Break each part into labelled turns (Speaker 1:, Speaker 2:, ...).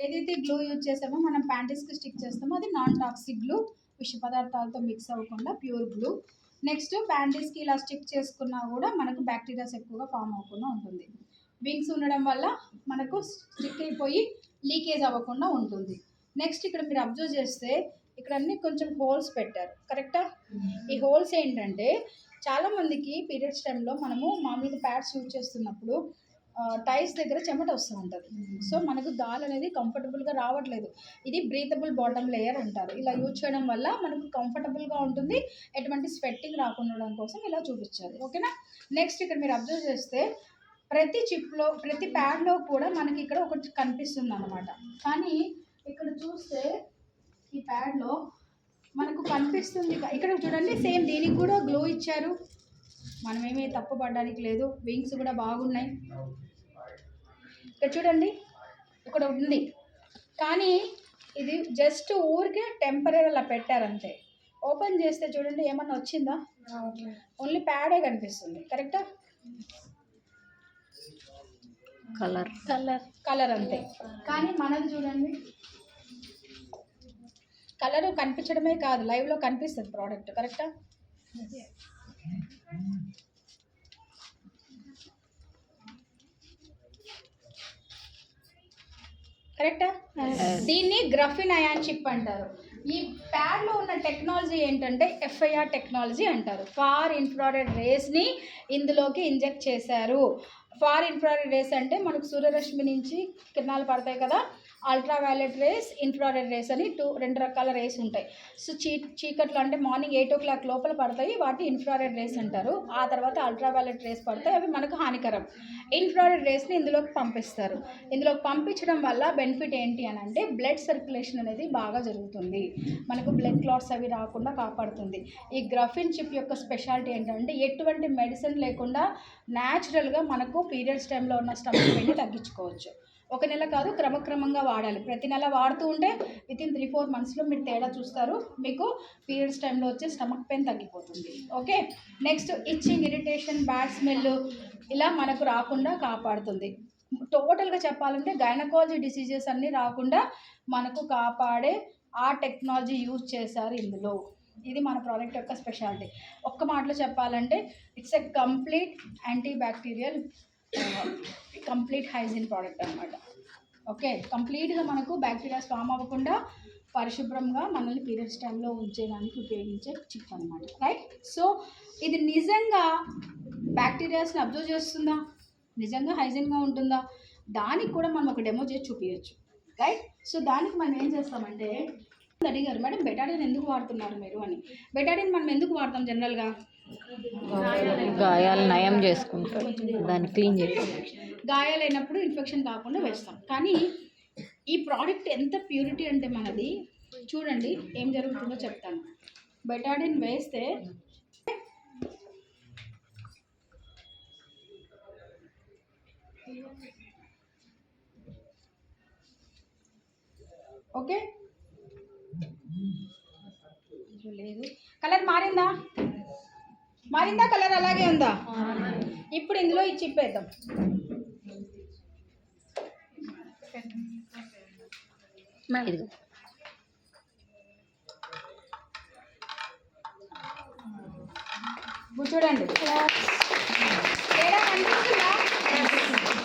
Speaker 1: ఏదైతే glue use చేసామో మనం ప్యాంటీస్కి స్టిక్ చేస్తామో అది నాన్ టాక్సిక్ గ్లూ, విష పదార్థాలతో మిక్స్ అవ్వకుండా ప్యూర్ గ్లూ. నెక్స్ట్ ప్యాంటీస్కి ఇలా స్టిక్ చేసుకున్నా కూడా మనకు బ్యాక్టీరియాస్ ఎక్కువగా ఫామ్ అవ్వకుండా ఉంటుంది. వింగ్స్ ఉండడం వల్ల మనకు స్టిక్ అయిపోయి లీకేజ్ అవ్వకుండా ఉంటుంది. నెక్స్ట్ ఇక్కడ మీరు అబ్జర్వ్ చేస్తే ఇక్కడ అన్ని కొంచెం హోల్స్ పెట్టారు, కరెక్టా? ఈ హోల్స్ ఏంటంటే చాలామందికి పీరియడ్స్ టైంలో మనము మామూలుగా ప్యాడ్స్ యూజ్ చేస్తున్నప్పుడు టైస్ దగ్గర చెమట వస్తూ ఉంటుంది. సో మనకు గాలి అనేది కంఫర్టబుల్గా రావట్లేదు. ఇది బ్రీతబుల్ బాటమ్ లేయర్ అంటారు. ఇలా యూజ్ చేయడం వల్ల మనకు కంఫర్టబుల్గా ఉంటుంది, ఎటువంటి స్వెట్టింగ్ రాకుండా ఉండడం కోసం ఇలా చూపించారు. ఓకేనా? నెక్స్ట్ ఇక్కడ మీరు అబ్జర్వ్ చేస్తే ప్రతి చిప్లో ప్రతి ప్యాడ్లో కూడా మనకి ఇక్కడ ఒకటి కనిపిస్తుంది అన్నమాట. కానీ ఇక్కడ చూస్తే ఈ ప్యాడ్లో మనకు కనిపిస్తుంది, ఇక్కడ చూడండి సేమ్ దీనికి కూడా గ్లో ఇచ్చారు. మనమేమీ తప్పు పడడానికి లేదు, వింగ్స్ కూడా బాగున్నాయి. ఇక్కడ చూడండి ఇక్కడ ఉంది, కానీ ఇది జస్ట్ ఊరికే టెంపరీ అలా పెట్టారంతే. ఓపెన్ చేస్తే చూడండి ఏమన్నా వచ్చిందా? ఓన్లీ ప్యాడే కనిపిస్తుంది, కరెక్టా?
Speaker 2: కలర్
Speaker 1: కలర్ కలర్ అంతే. కానీ మనది చూడండి కలర్ కనిపించడమే కాదు, లైవ్లో కనిపిస్తుంది ప్రోడక్ట్, కరెక్టా? కరెక్టా? దీన్ని గ్రఫిన్ అయాన్ చిప్ అంటారు. ఈ ప్యాడ్లో ఉన్న టెక్నాలజీ ఏంటంటే ఎఫ్ఐఆర్ టెక్నాలజీ అంటారు. ఫార్ ఇన్ఫ్రారెడ్ రేస్ని ఇందులోకి ఇంజెక్ట్ చేశారు. ఫార్ ఇన్ఫ్రారెడ్ రేస్ అంటే మనకు సూర్యరశ్మి నుంచి కిరణాలు పడతాయి కదా, అల్ట్రావైలెట్ రేస్, ఇన్ఫ్రారెడ్ రేస్ అని రెండు రకాల రేస్ ఉంటాయి. సో చీకట్లో అంటే మార్నింగ్ 8 o'clock లోపల పడతాయి, వాటి ఇన్ఫ్రారెడ్ రేస్ అంటారు. ఆ తర్వాత అల్ట్రావైలెట్ రేస్ పడతాయి, అవి మనకు హానికరం. ఇన్ఫ్రారెడ్ రేస్ని ఇందులోకి పంపిస్తారు. ఇందులోకి పంపించడం వల్ల బెనిఫిట్ ఏంటి అని అంటే బ్లడ్ సర్క్యులేషన్ అనేది బాగా జరుగుతుంది, మనకు బ్లడ్ క్లాట్స్ అవి రాకుండా కాపాడుతుంది. ఈ గ్రఫిన్ చిప్ యొక్క స్పెషాలిటీ ఏంటంటే ఎటువంటి మెడిసిన్ లేకుండా న్యాచురల్గా మనకు పీరియడ్స్ టైంలో ఉన్న స్టమక్ పెయిన్ని తగ్గించుకోవచ్చు. 1 నెల కాదు, క్రమక్రమంగా వాడాలి. ప్రతి నెల వాడుతూ ఉంటే వితిన్ 3-4 monthsలో మీరు తేడా చూస్తారు, మీకు పీరియడ్స్ టైంలో వచ్చే స్టమక్ పెయిన్ తగ్గిపోతుంది. Okay? Next itching, irritation, bad smell ఇలా మనకు రాకుండా కాపాడుతుంది. టోటల్గా చెప్పాలంటే గైనకాలజీ డిసీజెస్ అన్నీ రాకుండా మనకు కాపాడే ఆ టెక్నాలజీ యూజ్ చేశారు ఇందులో. ఇది మన ప్రోడక్ట్ యొక్క స్పెషాలిటీ. ఒక్క మాటలో చెప్పాలంటే it's a complete anti bacterial, complete hygiene product అనమాట. ఓకే? కంప్లీట్గా మనకు బ్యాక్టీరియాస్ ఫామ్ అవ్వకుండా పరిశుభ్రంగా మనల్ని పీరియడ్స్ టైంలో ఉంచేదానికి ఉపయోగించే చిప్ అనమాట. రైట్? సో ఇది నిజంగా బ్యాక్టీరియాస్ని అబ్జర్వ్ చేస్తుందా, నిజంగా హైజీన్గా ఉంటుందా, దానికి కూడా మనం ఒక డెమో చేసి చూపించచ్చు. రైట్? సో దానికి మనం ఏం చేస్తామంటే అడిగారు, మేడం బెటాడిన్ ఎందుకు వాడుతున్నారు మీరు అని. బెటాడిన్ మనం ఎందుకు వాడతాం జనరల్గా?
Speaker 2: గాయాలు నయం చేసుకుంటారు, దాన్ని క్లీన్ చేసి
Speaker 1: గాయాలైనప్పుడు ఇన్ఫెక్షన్ కాకుండా వేస్తాం. కానీ ఈ ప్రోడక్ట్ ఎంత ప్యూరిటీ అంటే మనది చూడండి ఏం జరుగుతుందో చెప్తాను. బెటాడిన్ వేస్తే ఓకే లేదు, కలర్ మారిందా? కలర్ అలాగే ఉందా? ఇప్పుడు ఇందులో ఈ చిప్ వేద్దాం. చూడండి తేడా కనిపిస్తుందా?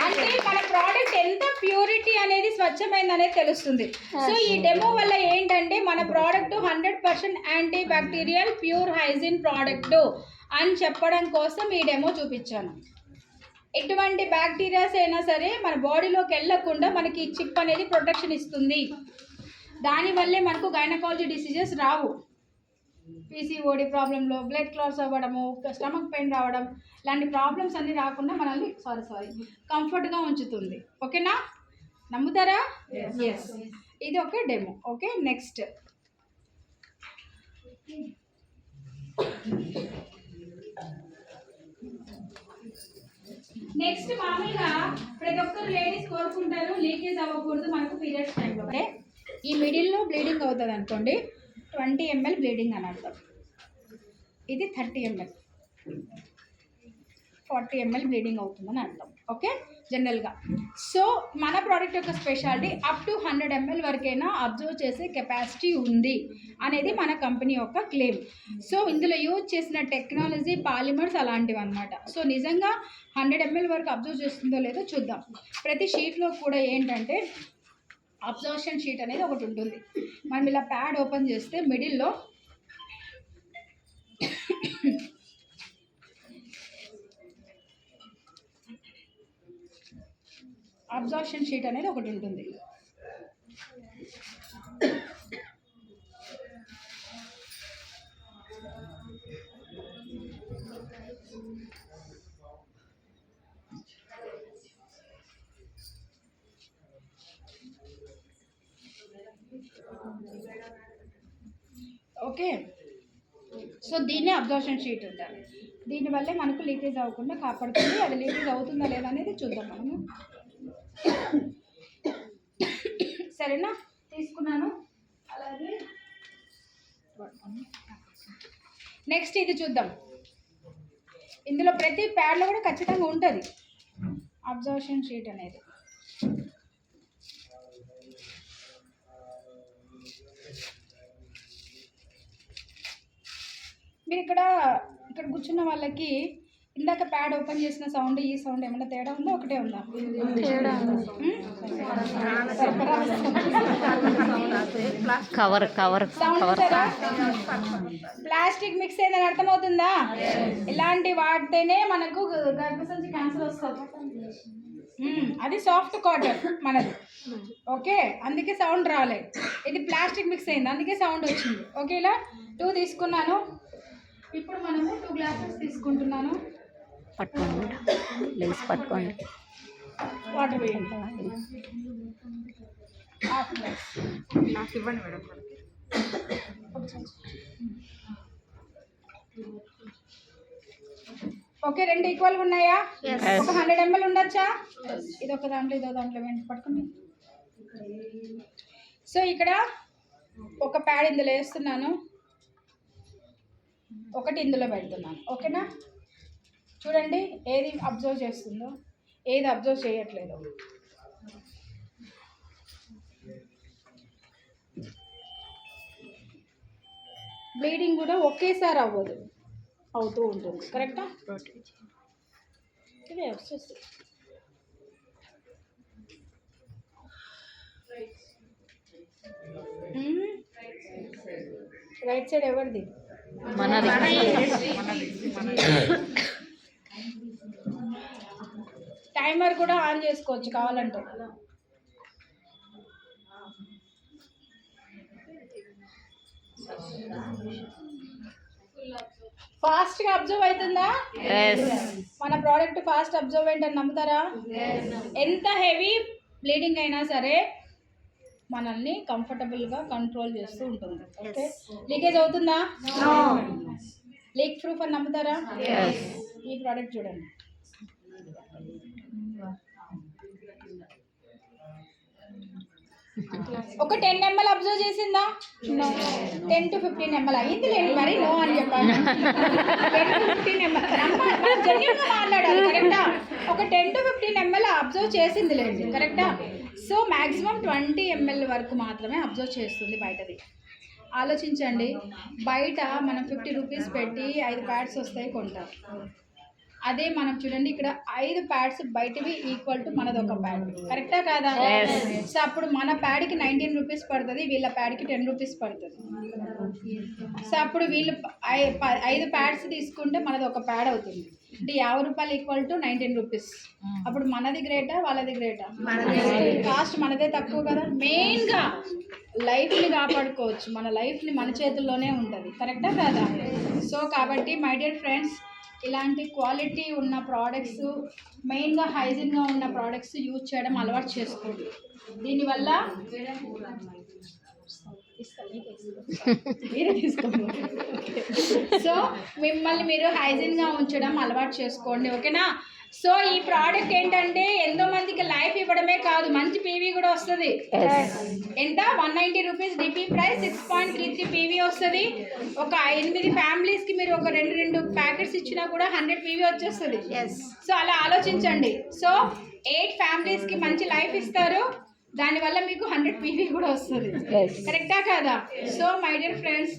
Speaker 1: అంటే మన ప్రోడక్ట్ ఎంత ప్యూరిటీ అనేది స్వచ్ఛమైంది అనేది తెలుస్తుంది. సో ఈ డెమో వల్ల ఏంటంటే మన product 100% anti bacterial pure hygiene product అని చెప్పడం కోసం ఈ డెమో చూపించాను. ఎటువంటి బ్యాక్టీరియాస్ అయినా సరే మన బాడీలోకి వెళ్ళకుండా మనకి ఈ చిప్ అనేది ప్రొటెక్షన్ ఇస్తుంది. దానివల్లే మనకు గైనకాలజీ డిసీజెస్ రావు. పీసీఓడి ప్రాబ్లంలో బ్లడ్ క్లాట్స్ అవ్వడము, స్టమక్ పెయిన్ రావడం, ఇలాంటి ప్రాబ్లమ్స్ అన్నీ రాకుండా మనల్ని కంఫర్ట్గా ఉంచుతుంది. ఓకేనా? నమ్ముతారా? ఎస్. ఇది ఒక డెమో. ఓకే? నెక్స్ట్ మామూలుగా ప్రతి ఒక్కరు లేడీస్ కోరుకుంటారు లీకేజ్ అవ్వకూడదు మనకు పీరియడ్స్ టైంలో. ఈ మిడిల్లో బ్లీడింగ్ అవుతుంది అనుకోండి, 20 ml బ్లీడింగ్ అని అర్థం. ఇది 30 ml, 40 ml బ్లీడింగ్ అవుతుందని అర్థం. ఓకే? జనరల్గా. సో మన ప్రోడక్ట్ యొక్క స్పెషాలిటీ అప్ టు 100 ml వరకైనా అబ్జర్వ్ చేసే కెపాసిటీ ఉంది అనేది మన కంపెనీ యొక్క క్లెయిమ్. సో ఇందులో యూజ్ చేసిన టెక్నాలజీ పాలిమర్స్ అలాంటివి అనమాట. సో నిజంగా 100 ml వరకు అబ్జర్వ్ చేస్తుందో లేదో చూద్దాం. ప్రతి షీట్లో కూడా ఏంటంటే అబ్జర్షన్ షీట్ అనేది ఒకటి ఉంటుంది. మనం ఇలా ప్యాడ్ ఓపెన్ చేస్తే మిడిల్లో అబ్జార్ప్షన్ షీట్ అనేది ఒకటి ఉంటుంది. ఓకే, సో దీన్నే అబ్జార్ప్షన్ షీట్ అంటారు. దీనివల్లే మనకు లీకేజ్ అవ్వకుండా కాపాడుతుంది. అది లీకేజ్ అవుతుందా లేదా అనేది చూద్దాం మనము. సరేనా, తీసుకున్నాను. అలాగే నెక్స్ట్ ఇది చూద్దాం. ఇందులో ప్రతి ప్యాడ్లో కూడా ఖచ్చితంగా ఉంటుంది అబ్జర్ప్షన్ షీట్ అనేది. మీరు ఇక్కడ కూర్చున్న వాళ్ళకి ఇందాక ప్యాడ్ ఓపెన్ చేసిన సౌండ్ ఈ సౌండ్ ఏమన్నా తేడా ఉందా? ఒకటే ఉందా?
Speaker 2: Cover cover
Speaker 1: sound plastic mix అయిందని అర్థమవుతుందా? ఇలాంటి వాడితేనే మనకు గర్భసంచి క్యాన్సర్ వస్తుంది. అది సాఫ్ట్ కాటన్ మనది. ఓకే, అందుకే సౌండ్ రాలేదు. ఇది ప్లాస్టిక్ మిక్స్ అయింది, అందుకే సౌండ్ వచ్చింది. ఓకే, ఇలా 2 తీసుకున్నాను. ఇప్పుడు మనము 2 గ్లాసెస్ తీసుకుంటున్నాను.
Speaker 2: పట్టుకోండి, లేస్ పట్టుకోండి.
Speaker 1: వాటర్ వేయండి.
Speaker 3: నాకు ఇవ్వండి మేడం.
Speaker 1: ఓకే, 2 ఈక్వల్గా ఉన్నాయా? ఒక 100 ml ఉండొచ్చా? ఇది ఒక దాంట్లో ఇదో దాంట్లో వేయండి, పట్టుకోండి. సో ఇక్కడ ఒక ప్యాడ్ ఇందులో వేస్తున్నాను, ఒకటి ఇందులో పెడుతున్నాను. ఓకేనా, చూడండి ఏది అబ్జర్వ్ చేస్తుందో ఏది అబ్జర్వ్ చేయట్లేదో. బ్లీడింగ్ కూడా ఒకేసారి అవ్వదు, అవుతూ ఉంటుంది. కరెక్టా? ఇదే వచ్చేసి రైట్ సైడ్ ఎవరిది?
Speaker 2: మనది.
Speaker 1: టైమర్ కూడా ఆన్ చేసుకోవచ్చు కావాలంటే. ఫాస్ట్గా అబ్జర్వ్ అవుతుందా? మన ప్రోడక్ట్ ఫాస్ట్ అబ్జర్వెంట్ అని నమ్ముతారా? ఎంత హెవీ బ్లీడింగ్ అయినా సరే మనల్ని కంఫర్టబుల్గా కంట్రోల్ చేస్తూ ఉంటుంది. ఓకే, లీకేజ్ అవుతుందా? లీక్ ప్రూఫ్ అని నమ్ముతారా? ఈ ప్రోడక్ట్ చూడండి. ఒక 10 ml అబ్జర్వ్ చేసిందా? 10 to 15 ml అయింది లేదు, మరి నో అని చెప్పాలి. 10 to 15 ml జెన్యూన్గా మాట్లాడాలి. కరెక్టా? ఒక 10 to 15 ml అబ్జర్వ్ చేసింది లేదు. కరెక్టా? సో మ్యాక్సిమం 20 ml వరకు మాత్రమే అబ్జర్వ్ చేస్తుంది బయటది. ఆలోచించండి, బయట మనం 50 రూపీస్ పెట్టి 5 ప్యాడ్స్ వస్తాయి కొంటాం. అదే మనం చూడండి ఇక్కడ 5 ప్యాడ్స్ బయటవి ఈక్వల్ టు మనది ఒక ప్యాడ్. కరెక్టా కాదా? సో అప్పుడు మన ప్యాడ్కి 19 రూపీస్ పడుతుంది, వీళ్ళ ప్యాడ్కి 10 రూపీస్ పడుతుంది. సో అప్పుడు వీళ్ళు 5 ప్యాడ్స్ తీసుకుంటే మనది ఒక ప్యాడ్ అవుతుంది. అంటే 50 రూపాయలు ఈక్వల్ టు 19 రూపీస్. అప్పుడు మనది గ్రేటా వాళ్ళది గ్రేటా? కాస్ట్ మనదే తక్కువ కదా. మెయిన్గా లైఫ్ని కాపాడుకోవచ్చు, మన లైఫ్ని మన చేతుల్లోనే ఉంటుంది. కరెక్టా కాదా? సో కాబట్టి మై డియర్ ఫ్రెండ్స్, ఇలాంటి క్వాలిటీ ఉన్న ప్రోడక్ట్స్, మెయిన్గా హైజీన్గా ఉన్న ప్రోడక్ట్స్ యూజ్ చేయడం అలవాటు చేసుకోండి. దీనివల్ల సో మిమ్మల్ని మీరు హైజీన్గా ఉంచడం అలవాటు చేసుకోండి. ఓకేనా? సో ఈ ప్రోడక్ట్ ఏంటంటే ఎంతో మందికి లైఫ్ ఇవ్వడమే కాదు, మంచి పీవీ కూడా వస్తుంది. ఎంత? 190 రూపీస్ డిపి ప్రైస్, 6.33 పీవీ వస్తుంది. ఒక 8 ఫ్యామిలీస్కి మీరు ఒక 2 ప్యాకెట్స్ ఇచ్చినా కూడా 100 పీవీ వచ్చేస్తుంది. సో అలా ఆలోచించండి. సో 8 ఫ్యామిలీస్కి మంచి లైఫ్ ఇస్తారు. దానివల్ల మీకు 100 పీవీ కూడా వస్తుంది. కరెక్టా కాదా? సో మై డియర్ ఫ్రెండ్స్,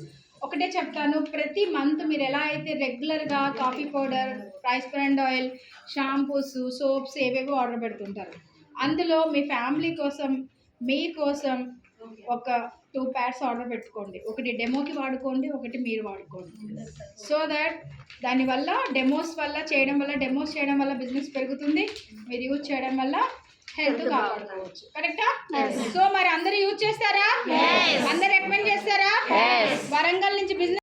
Speaker 1: ఒకటే చెప్తాను, ప్రతి మంత్ మీరు ఎలా అయితే రెగ్యులర్గా coffee powder, rice brand oil, shampoos, soaps ఏవేవో ఆర్డర్ పెడుతుంటారు, అందులో మీ ఫ్యామిలీ కోసం, మీకోసం ఒక 2 ప్యాడ్స్ ఆర్డర్ పెట్టుకోండి. ఒకటి డెమోకి వాడుకోండి, ఒకటి మీరు వాడుకోండి. సో దట్ దానివల్ల డెమోస్ చేయడం వల్ల బిజినెస్ పెరుగుతుంది, మీరు యూజ్ చేయడం వల్ల హెల్త్ కాపాడుకోవచ్చు. కరెక్టా? సో మరి అందరూ యూజ్ చేస్తారా? అందరు రికమెండ్ చేస్తారా? వరంగల్ నుంచి బిజినెస్